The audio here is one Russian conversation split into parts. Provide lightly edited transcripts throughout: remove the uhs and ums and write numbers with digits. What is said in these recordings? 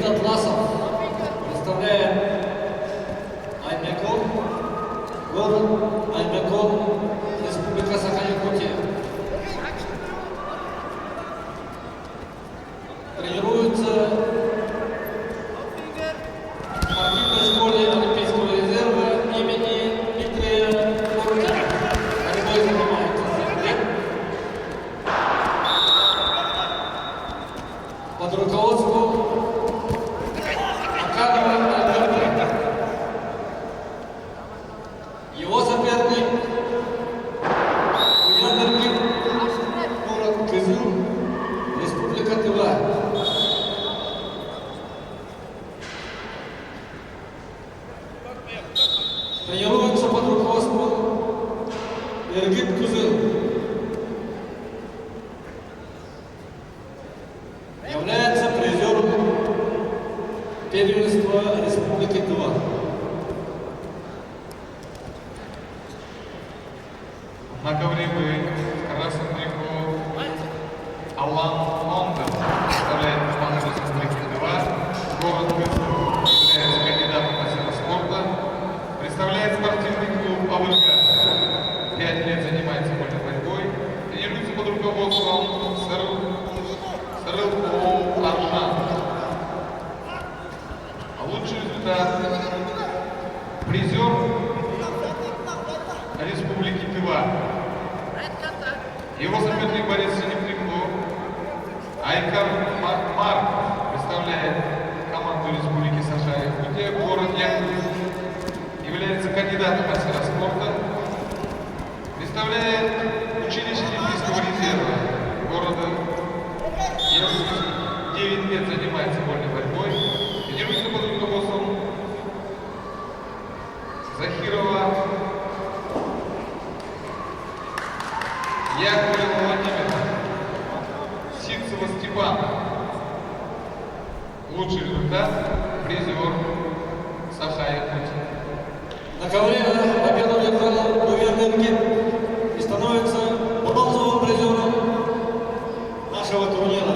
Атласов представляет Аймекон, город Аймекон, Республика Саха-Якутия. Тренируется в спортивной школе Олимпийского резерва имени Дмитрия Куртина. Борьбой занимается 7 лет. Под руководством Аканова Альберта. Его соперник Уянергин, город Кызыл, Республика Тыва. Тренируется под руководством Эргит Кызыл. Является призером первенства Республики Тыва. На ковре бы красный трико Алан Лондон представляет команду Республики Тыва, город Кызыл, является кандидатом в мастера спорта, представляет спортивный клуб АВК, 5 лет занимается вольной борьбой, тренируется под руководством Сарылко Аршан. А лучший результат призер Республики Тыва. Его соперник борец с синим трико Айкар Марк представляет команду Республики Саха-Якутия, город Якутск, является кандидатом в мастера спорта, представляет училище Олимпийского резерва города Якутск, 9 лет занимается вольной борьбой, тренируется под руководством Захирова Яковлева Владимира, Ситцева Степана. Лучший результат призер Саха-Якутия. На ковре победу держал Уянергин и становится бронзовым призером нашего турнира.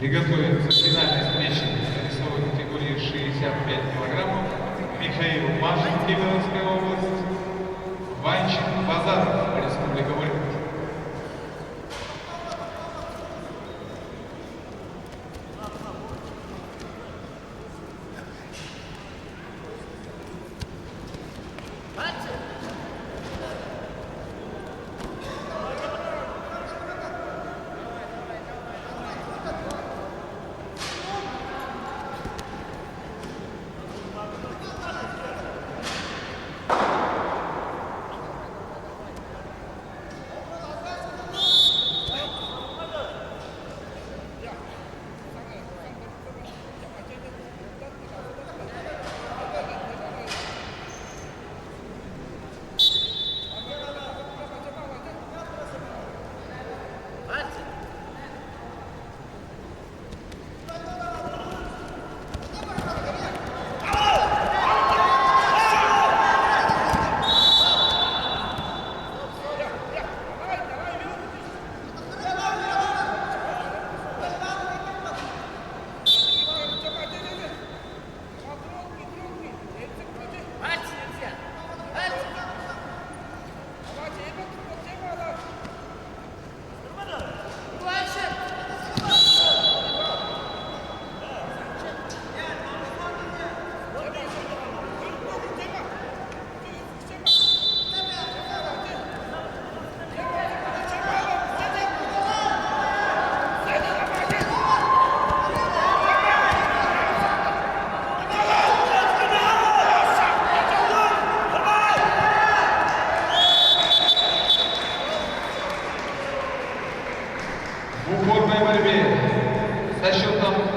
Приготовится к финальной встрече весовой категории 65 килограммов Михаил Машин, Кемеровская область, Ванчин Базаров, Республика Вольная.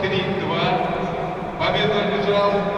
3-2. Победу одержал